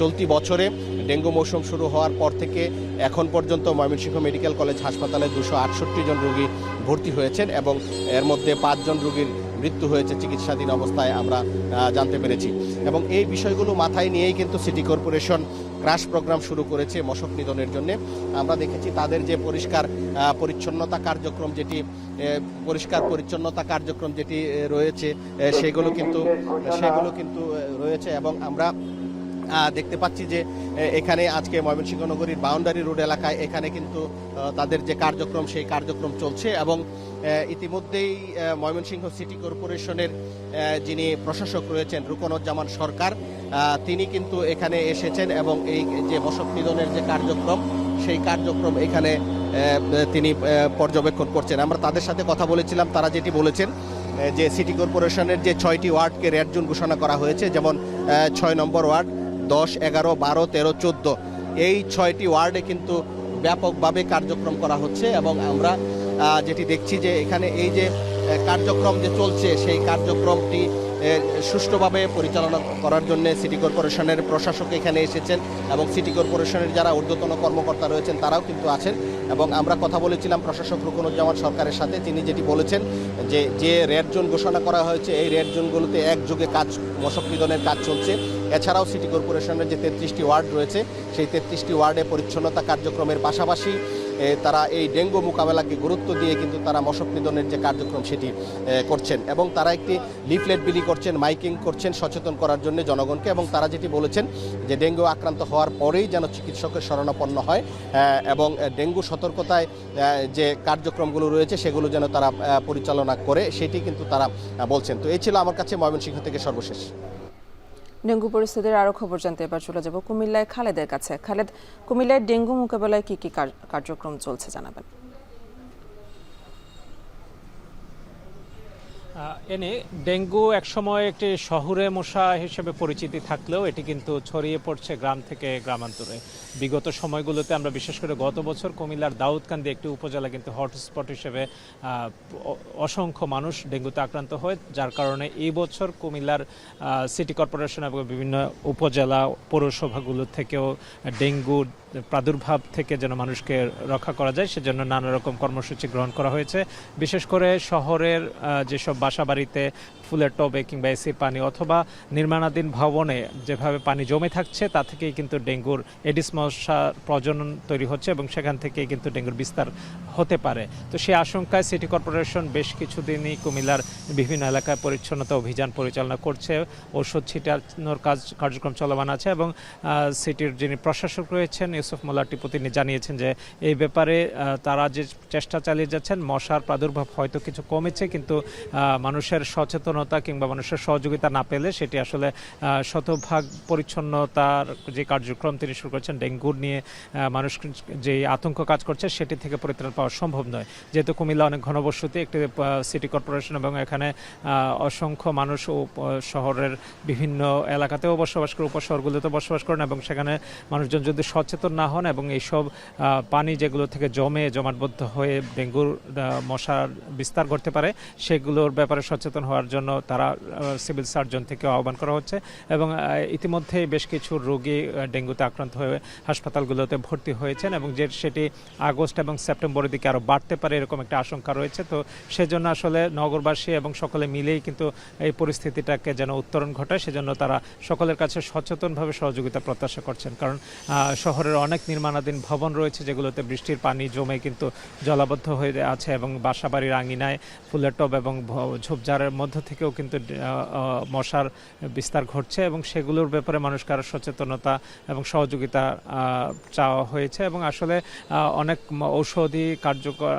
চলতি বছরে ডেঙ্গু মৌসুম শুরু হওয়ার পর থেকে এখন পর্যন্ত ময়মনসিংহ মেডিকেল কলেজ হাসপাতালে 268 জন রোগী ভর্তি হয়েছেন, এবং এর মধ্যে 5 জন রোগীর মৃত্যু হয়েছে চিকিৎসাধীন অবস্থায় আমরা জানতে পেরেছি। এবং এই বিষয়গুলো মাথায় নিয়েই কিন্তু সিটি কর্পোরেশন ক্রাশ প্রোগ্রাম শুরু করেছে মশক নিধনের জন্য। আমরা দেখেছি তাদের যে পরিষ্কার পরিচ্ছন্নতা কার্যক্রম যেটি রয়েছে সেগুলো কিন্তু রয়েছে। এবং আমরা দেখতে পাচ্ছি যে এখানে আজকে ময়মনসিংহ নগরীর বাউন্ডারি রোড এলাকায় এখানে কিন্তু তাদের যে কার্যক্রম সেই কার্যক্রম চলছে। এবং ইতিমধ্যেই ময়মনসিংহ সিটি কর্পোরেশনের যিনি প্রশাসক রয়েছেন রুকনুজ্জামান সরকার, তিনি কিন্তু এখানে এসেছেন এবং এই যে মশক নিধনের যে কার্যক্রম সেই কার্যক্রম এখানে তিনি পর্যবেক্ষণ করছেন। আমরা তাদের সাথে কথা বলেছিলাম, তারা যেটি বলেছেন যে সিটি কর্পোরেশনের যে 6টি ওয়ার্ডকে রেড জোন ঘোষণা করা হয়েছে, যেমন 6 নম্বর ওয়ার্ড, 10, 11, 12, 13, 14 এই 6টি ওয়ার্ডে কিন্তু ব্যাপকভাবে কার্যক্রম করা হচ্ছে। এবং আমরা যেটি দেখছি যে এখানে এই যে কার্যক্রম যে চলছে সেই কার্যক্রমটি সুষ্ঠুভাবে পরিচালনা করার জন্য সিটি কর্পোরেশনের প্রশাসক এখানে এসেছেন, এবং সিটি কর্পোরেশনের যারা ঊর্ধ্বতন কর্মকর্তা রয়েছেন তারাও কিন্তু আছেন। এবং আমরা কথা বলেছিলাম প্রশাসক রুকনুজ্জামান সরকারের সাথে, তিনি যেটি বলেছেন যে রেড জোন ঘোষণা করা হয়েছে এই রেড জোনগুলোতে একযোগে মশক নিধনের কাজ চলছে। এছাড়াও সিটি কর্পোরেশনের যে 33টি ওয়ার্ড রয়েছে সেই 33টি ওয়ার্ডে পরিচ্ছন্নতা কার্যক্রমের পাশাপাশি তারা এই ডেঙ্গু মোকাবেলাকে গুরুত্ব দিয়ে কিন্তু তারা মশক নিধনের যে কার্যক্রম সেটি করছেন। এবং তারা একটি লিফলেট বিলি করছেন, মাইকিং করছেন সচেতন করার জন্য জনগণকে। এবং তারা যেটি বলেছেন যে ডেঙ্গু আক্রান্ত হওয়ার পরেই যেন চিকিৎসকের শরণাপন্ন হয়, এবং ডেঙ্গু সতর্কতায় যে কার্যক্রমগুলো রয়েছে সেগুলো যেন তারা পরিচালনা করে, সেটি কিন্তু তারা বলছেন। তো এই ছিল আমার কাছে ময়মনসিংহ থেকে সর্বশেষ। ডেঙ্গু পরিস্থিতির আরও খবর জানতে এবার চলে যাব কুমিল্লায় খালেদের কাছে। খালেদ, কুমিল্লায় ডেঙ্গু মোকাবেলায় কি কি কার্যক্রম চলছে জানাবেন? এনে ডেঙ্গু একসময় একটি শহুরে মশা হিসেবে পরিচিতি থাকলেও এটি কিন্তু ছড়িয়ে পড়ছে গ্রাম থেকে গ্রামান্তরে। বিগত সময়গুলোতে আমরা বিশেষ করে গত বছর কুমিল্লার দাউদকান্দি একটি উপজেলা কিন্তু হটস্পট হিসেবে অসংখ্য মানুষ ডেঙ্গুতে আক্রান্ত হয়, যার কারণে এই বছর কুমিল্লার সিটি কর্পোরেশন এবং বিভিন্ন উপজেলা পৌরসভাগুলো থেকেও ডেঙ্গুর প্রাদুর্ভাব থেকে যেন মানুষকে রক্ষা করা যায় সেজন্য নানা রকম কর্মসূচি গ্রহণ করা হয়েছে। বিশেষ করে শহরের যেসব বাসাবাড়িতে ফুলের টবে কিংবা এসির পানি অথবা নির্মাণাধীন ভবনে যেভাবে পানি জমে থাকছে তা থেকেই কিন্তু ডেঙ্গুর এডিস মশার প্রজনন তৈরি হচ্ছে এবং সেখান থেকেই কিন্তু ডেঙ্গুর বিস্তার হতে পারে। তো সেই আশঙ্কায় সিটি কর্পোরেশন বেশ কিছুদিনই কুমিল্লার বিভিন্ন এলাকায় পরিচ্ছন্নতা অভিযান পরিচালনা করছে, ওষুধ ছিটানোর কার্যক্রম চলমান আছে এবং সিটির যিনি প্রশাসক রয়েছেন ইউসুফ মোল্লা টিপু তিনি জানিয়েছেন যে এই ব্যাপারে তারা যে চেষ্টা চালিয়ে যাচ্ছেন, মশার প্রাদুর্ভাব হয়তো কিছু কমেছে কিন্তু মানুষের সচেতনতা কিংবা মানুষের সহযোগিতা না পেলে সেটি আসলে শতভাগ পরিচ্ছন্নতার যে কার্যক্রম তিনি শুরু করেছেন ডেঙ্গুর নিয়ে মানুষ যে আতঙ্ক কাজ করছে সেটি থেকে পরিত্রাণ পাওয়া সম্ভব নয়। যেহেতু কুমিল্লা অনেক ঘনবসতি একটি সিটি কর্পোরেশন এবং এখানে অসংখ্য মানুষ শহরের বিভিন্ন এলাকাতেও বসবাস করে, উপশহরগুলোতেও বসবাস করেন এবং সেখানে মানুষজন যদি সচেতন না হন এবং এইসব পানি যেগুলো থেকে জমাটবদ্ধ হয়ে ডেঙ্গুর মশার বিস্তার ঘটতে পারে সেগুলোর ব্যাপারে সচেতন হওয়ার জন্য তারা সিভিল সার্জন থেকে আহ্বান করা হচ্ছে এবং ইতিমধ্যে বেশ কিছু রোগী ডেঙ্গুতে আক্রান্ত হয়ে হাসপাতালগুলোতে ভর্তি হয়েছেন এবং সেটি আগস্ট এবং সেপ্টেম্বরের দিকে আরও বাড়তে পারে এরকম একটা আশঙ্কা রয়েছে। তো সেজন্য আসলে নগরবাসী এবং সকলে মিলেই কিন্তু এই পরিস্থিতিটাকে যেন উত্তরণ ঘটায় সেজন্য তারা সকলের কাছে সচেতনভাবে সহযোগিতা প্রত্যাশা করছেন। কারণ শহরের অনেক নির্মাণাধীন ভবন রয়েছে যেগুলোতে বৃষ্টির পানি জমে কিন্তু জলাবদ্ধ হয়ে আছে এবং বাসাবাড়ির আঙিনায় ফুলের টব এবং ঝোপঝাড়ের মধ্য থেকেও কিন্তু মশার বিস্তার ঘটছে এবং সেগুলোর ব্যাপারে মানুষকে আরও সচেতনতা এবং সহযোগিতা চাওয়া হয়েছে এবং আসলে অনেক ঔষধি কার্যকর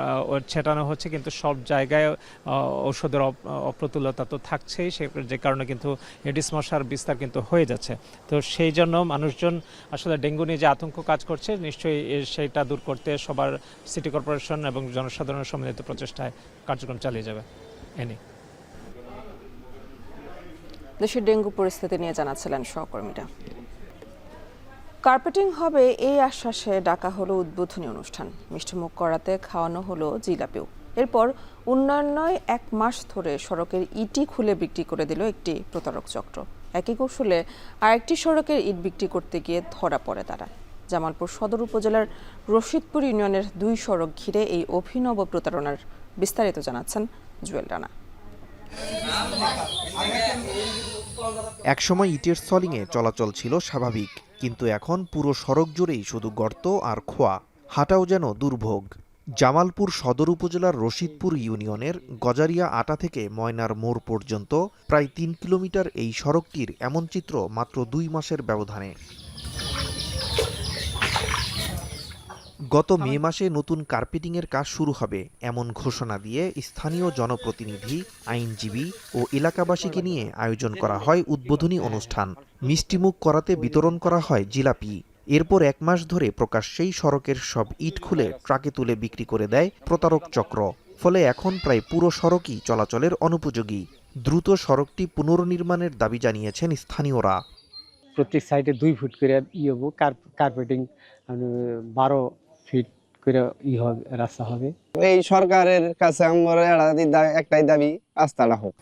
ছেটানো হচ্ছে কিন্তু সব জায়গায় ঔষধের অপ্রতুলতা তো থাকছেই, যে কারণে কিন্তু এডিস মশার বিস্তার কিন্তু হয়ে যাচ্ছে। তো সেই জন্য মানুষজন আসলে ডেঙ্গু নিয়ে যে আতঙ্ক কাজ করছে নিশ্চয়ই সেইটা দূর করতে সবার সিটি কর্পোরেশন এবং জনসাধারণের সম্মিলিত প্রচেষ্টায় কার্যক্রম চালিয়ে যাবে। দেশের ডেঙ্গু পরিস্থিতি নিয়ে জানাচ্ছিলেন সহকর্মীরা। কার্পেটিং হবে এই আশ্বাসে ডাকা হলো উদ্বোধনী অনুষ্ঠান, মিষ্টিমুখ করাতে খাওয়ানো হলো জিলাপিও। এরপর উন্নয়ন নয়, 1 মাস ধরে সড়কের ইটই খুলে বিক্রি করে দিল একটি প্রতারক চক্র। একই কৌশলে আরেকটি সড়কের ইট বিক্রি করতে গিয়ে ধরা পড়ে তারা। জামালপুর সদর উপজেলার রশিদপুর ইউনিয়নের 2 সড়ক ঘিরে এই অভিনব প্রতারণার বিস্তারিত জানাচ্ছেন জুয়েল রানা। একসময় ইটের সলিংয়ে চলাচল ছিল স্বাভাবিক, কিন্তু এখন পুরো সড়ক জুড়েই শুধু গর্ত আর খোয়া, হাঁটাও যেন দুর্ভোগ। জামালপুর সদর উপজেলার রশিদপুর ইউনিয়নের গজারিয়া আটা থেকে ময়নার মোড় পর্যন্ত প্রায় 3 কিলোমিটার এই সড়কটির এমন চিত্র মাত্র 2 মাসের ব্যবধানে। গত মে মাসে নতুন কার্পেটিংয়ের কাজ শুরু হবে এমন ঘোষণা দিয়ে স্থানীয় জনপ্রতিনিধি, আইনজীবী ও এলাকাবাসীকে নিয়ে আয়োজন করা হয় উদ্বোধনী অনুষ্ঠান। মিষ্টিমুখ করাতে বিতরণ করা হয় জিলাপি। এরপর 1 মাস ধরে প্রকাশ্যেই সড়কের সব ইট খুলে ট্রাকে তুলে বিক্রি করে দেয় প্রতারক চক্র। ফলে এখন প্রায় পুরো সড়কই চলাচলের অনুপযোগী। দ্রুত সড়কটি পুনর্নির্মাণের দাবি জানিয়েছেন স্থানীয়রা। প্রত্যেক সাইডে 2 ফুট করে কার্পেটিং 12 ফিট করে রাস্তা হবে। এই সরকারের কাছে আমরা একটাই দাবি, রাস্তাটা হোক।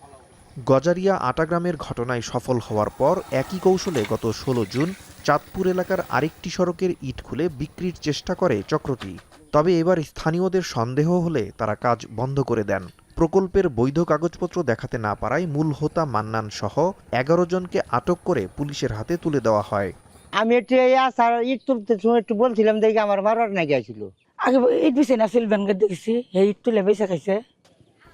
গজারিয়া আটা গ্রামের ঘটনায় সফল হওয়ার পর একই কৌশলে গত 16 জুন চাঁদপুর এলাকার আরেকটি সড়কের ইট খুলে বিক্রির চেষ্টা করে চক্রটি। তবে এবার স্থানীয়দের সন্দেহ হলে তারা কাজ বন্ধ করে দেন। প্রকল্পের বৈধ কাগজপত্র দেখাতে না পারায় মূল হোতা মান্নান সহ 11 জনকে আটক করে পুলিশের হাতে তুলে দেওয়া হয়। আমি ইট তুলতে একটু বলছিলাম, দেখি আমার মারার না গিয়েছিল। আগে ইট বিছে না সিলভেনকে দেখছি, এই ইট তুলে বেঁচে খাইছে।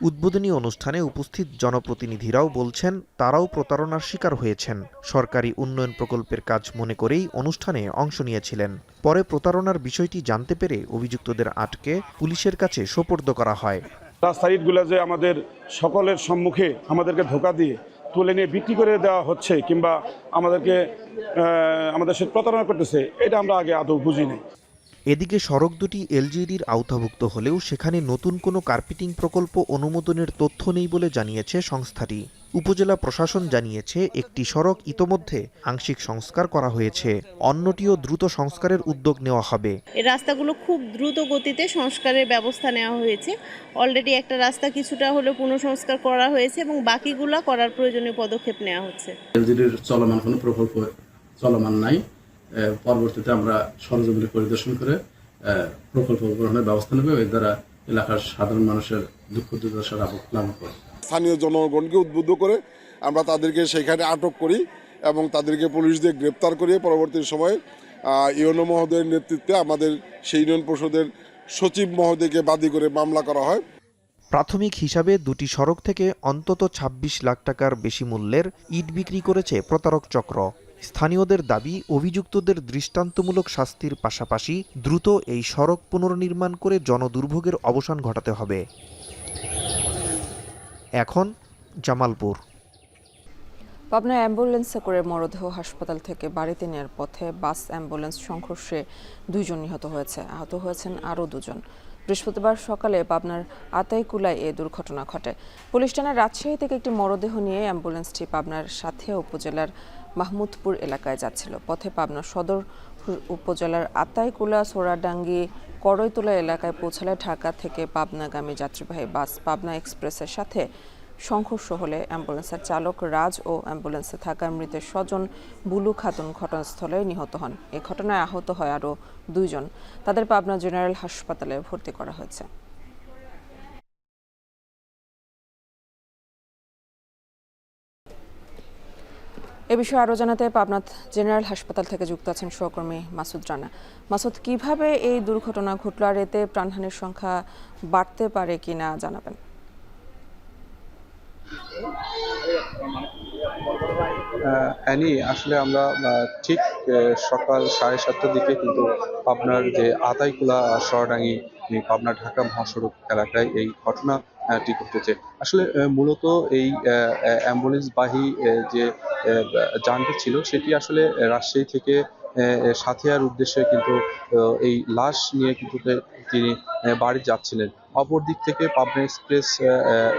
উদ্বোধনী অনুষ্ঠানে উপস্থিত জনপ্রতিনিধিরাও বলছেন তারাও প্রতারণার শিকার হয়েছেন। সরকারি উন্নয়ন প্রকল্পের কাজ মনে করেই অনুষ্ঠানে অংশ নিয়েছিলেন। পরে প্রতারণার বিষয়টি জানতে পেরে অভিযুক্তদের আটকে পুলিশের কাছে সোপর্দ করা হয়। রাস্তার ইটগুলো যে আমাদের সকলের সম্মুখে আমাদেরকে ধোঁকা দিয়ে তুলে নিয়ে বিক্রি করে দেওয়া হচ্ছে কিংবা আমাদের সাথে প্রতারণা করতেছে, এটা আমরা আগে আদৌ বুঝি নাই। এদিকে সড়ক দুটি এলজিইডির আওতাভুক্ত হলেও সেখানে নতুন কোনো কার্পেটিং প্রকল্প অনুমোদনের তথ্য নেই বলে জানিয়েছে সংস্থাটি। উপজেলা প্রশাসন জানিয়েছে একটি সড়ক ইতোমধ্যে আংশিক সংস্কার করা হয়েছে, অন্যটিও দ্রুত সংস্কারের উদ্যোগ নেওয়া হবে। এই রাস্তাগুলো খুব দ্রুত গতিতে সংস্কারের ব্যবস্থা নেওয়া হয়েছে। অলরেডি একটা রাস্তা কিছুটা হলেও পুনঃসংস্কার করা হয়েছে এবং বাকিগুলো করার প্রয়োজনীয় পদক্ষেপ নেওয়া হচ্ছে। এলজিইডির চলমান কোনো প্রকল্প চলমান নাই। পরবর্তীতে আমরা সরজমিনে পরিদর্শন করে প্রকল্প গ্রহণের ব্যবস্থা নেব। এর দ্বারা এলাকার সাধারণ মানুষের দুঃখ দুর্দশা লাভ করবে। স্থানীয় জনগণকে উদ্বুদ্ধ করে আমরা তাদেরকে সেখানে আটক করি এবং তাদেরকে পুলিশ দিয়ে গ্রেপ্তার করিয়ে পরবর্তী সময়ে ইউনো মহোদয়ের নেতৃত্বে আমাদের সেই ইউনিয়ন পরিষদের সচিব মহোদয়কে বাদী করে মামলা করা হয়। প্রাথমিক হিসাবে দুটি সড়ক থেকে অন্তত ২৬ লাখ টাকার বেশি মূল্যের ইট বিক্রি করেছে প্রতারক চক্র। স্থানীয়দের দাবি, অভিযুক্তদের দৃষ্টান্তমূলক শাস্তির পাশাপাশি দ্রুত এই সড়ক পুনর্নির্মাণ করে জনদুর্ভোগের অবসান ঘটাতে হবে। এখন জামালপুর। পাবনায় অ্যাম্বুলেন্সে করে মরদেহ হাসপাতাল থেকে বাড়িতে নেওয়ার পথে বাস অ্যাম্বুলেন্স সংঘর্ষে 2 জন নিহত হয়েছে, আহত হয়েছেন আরও 2 জন। বৃহস্পতিবার সকালে পাবনার আতাইকুলায় এ দুর্ঘটনা ঘটে। পুলিশ জানায় রাজশাহী থেকে একটি মরদেহ নিয়ে অ্যাম্বুলেন্সটি পাবনার সাথিয়া উপজেলার মাহমুদপুর এলাকায় যাচ্ছিল। পথে পাবনা সদর উপজেলার আতাইকুলা, সোরাডাঙ্গি, করইতলা এলাকায় পৌঁছালে ঢাকা থেকে পাবনাগামী যাত্রীবাহী বাস পাবনা এক্সপ্রেসের সাথে সংঘর্ষ হলে অ্যাম্বুলেন্সের চালক রাজ ও অ্যাম্বুলেন্সে থাকা মৃতের স্বজন বুলু খাতুন ঘটনাস্থলে নিহত হন। এ ঘটনায় আহত হয় আরও 2 জন। তাদের পাবনা জেনারেল হাসপাতালে ভর্তি করা হয়েছে। এ বিষয়ে আরও জানাতে পাবনা জেনারেল হাসপাতাল থেকে যুক্ত আছেন সহকর্মী মাসুদ রানা। মাসুদ, কিভাবে এই দুর্ঘটনা ঘটল আর এতে প্রাণহানির সংখ্যা বাড়তে পারে কিনা জানাবেন? অ্যানি, আসলে আমরা ঠিক সকাল 7:30টার দিকে কিন্তু পাবনার যে আতাইকুলা সরাডাঙ্গি পাবনা ঢাকা মহাসড়ক এলাকায় এই ঘটনাটি ঘটেছে। আসলে মূলত এই অ্যাম্বুলেন্সবাহী যে যানটি ছিল সেটি আসলে রাজশাহী থেকে সাথিয়ার উদ্দেশ্যে কিন্তু এই লাশ নিয়ে কিন্তু তিনি বাড়ি যাচ্ছিলেন। অপর দিক থেকে পাবনা এক্সপ্রেস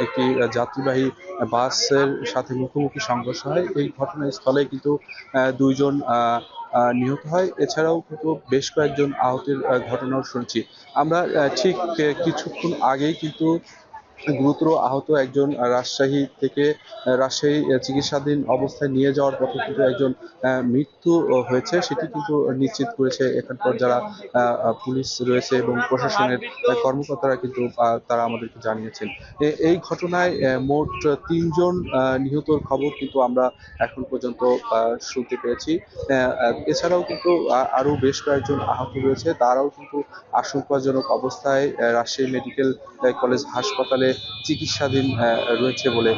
একটি যাত্রীবাহী বাসের সাথে মুখোমুখি সংঘর্ষ হয়। এই ঘটনাস্থলে কিন্তু 2 জন নিহত হয়। এছাড়াও কিন্তু বেশ কয়েকজন আহতের ঘটনাও শুনছি আমরা। ঠিক কিছুক্ষণ আগেই কিন্তু গুরুতর আহত একজন রাজশাহী থেকে রাজশাহী চিকিৎসাধীন অবস্থায় নিয়ে যাওয়ার পথে কিন্তু একজন মৃত্যু হয়েছে, সেটি কিন্তু নিশ্চিত করেছে এখানকার যারা পুলিশ রয়েছে এবং প্রশাসনের কর্মকর্তারা কিন্তু তারা আমাদেরকে জানিয়েছেন। এই ঘটনায় মোট 3 জন নিহতর খবর কিন্তু আমরা এখন পর্যন্ত শুনতে পেয়েছি। এছাড়াও কিন্তু আরও বেশ কয়েকজন আহত রয়েছে, তারাও কিন্তু আশঙ্কাজনক অবস্থায় রাজশাহী মেডিকেল কলেজ হাসপাতালে চিকিৎসাধীন রয়েছে বলে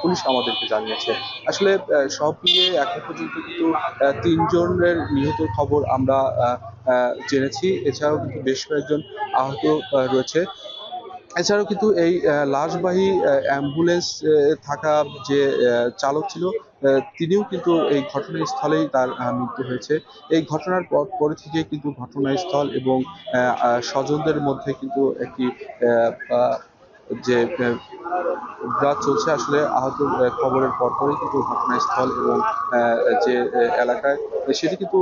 পুলিশ আমাদেরকে জানিয়েছে। আসলে সব মিলিয়ে এখন পর্যন্ত কিন্তু 3 জনের নিহত খবর আমরা জেনেছি। এছাড়াও কিন্তু বেশ কয়েকজন আহত রয়েছে। এছাড়াও কিন্তু এই লাশবাহী অ্যাম্বুলেন্স থাকা যে চালক ছিল তিনিও কিন্তু এই ঘটনাস্থলেই তার মৃত্যু হয়েছে। এই ঘটনার পরে থেকে কিন্তু ঘটনাস্থল এবং স্বজনদের মধ্যে কিন্তু একটি যে বিরাট চলছে। আসলে আহত খবরের পরপরই কিন্তু ঘটনাস্থল এবং যে এলাকায় সেটি কিন্তু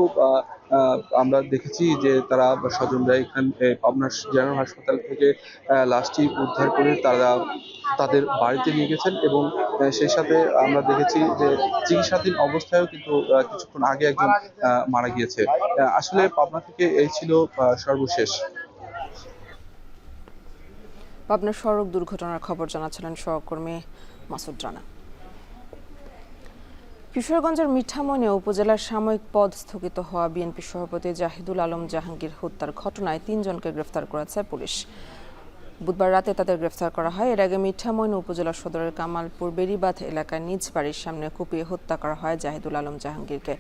আমরা দেখেছি যে তারা স্বজনরা এখানে পাবনা জেনারেল হাসপাতাল থেকে লাশটি উদ্ধার করে তারা তাদের বাড়িতে নিয়ে গেছেন এবং সেই সাথে আমরা দেখেছি যে চিকিৎসাধীন অবস্থায়ও কিন্তু কিছুক্ষণ আগে একজন মারা গিয়েছে। আসলে পাবনা থেকে এই ছিল সর্বশেষ। পাবনার সড়ক দুর্ঘটনার খবর জানাচ্ছিলেন সহকর্মী মাসুদ রানা। কিশোরগঞ্জের মিঠামইনে উপজেলার সাময়িক পদ স্থগিত হওয়া বিএনপি সভাপতি জাহিদুল আলম জাহাঙ্গীর হত্যার ঘটনায় 3 জনকে গ্রেফতার করেছে পুলিশ। বুধবার রাতে তাদের গ্রেফতার করা হয়। এর আগে মিঠামইন উপজেলা সদরের কামালপুর বেড়িবাঁধ এলাকায় নিজ বাড়ির সামনে কুপিয়ে হত্যা করা হয় জাহিদুল আলম জাহাঙ্গীরকে।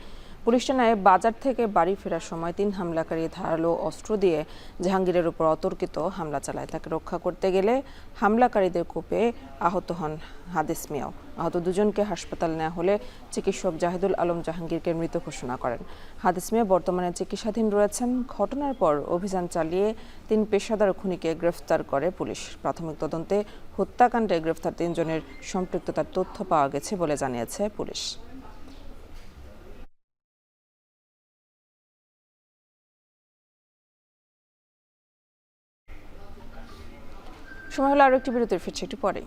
পুলিশ জানায় বাজার থেকে বাড়ি ফেরার সময় 3 হামলাকারী ধারালো অস্ত্র দিয়ে জাহাঙ্গীরের উপর অতর্কিত হামলা চালায়। তাকে রক্ষা করতে গেলে হামলাকারীদের কোপে আহত হন হাদিস মিয়াও। আহত দুজনকে হাসপাতালে নেওয়া হলে চিকিৎসক জাহিদুল আলম জাহাঙ্গীরকে মৃত ঘোষণা করেন। হাদিস মিয়া বর্তমানে চিকিৎসাধীন রয়েছেন। ঘটনার পর অভিযান চালিয়ে 3 পেশাদার খুনিকে গ্রেফতার করে পুলিশ। প্রাথমিক তদন্তে হত্যাকাণ্ডে গ্রেফতার 3 জনের সম্পৃক্ততার তথ্য পাওয়া গেছে বলে জানিয়েছে পুলিশ। সময় হলো আরো একটি বিরতির, ফিরছে একটু পরেই।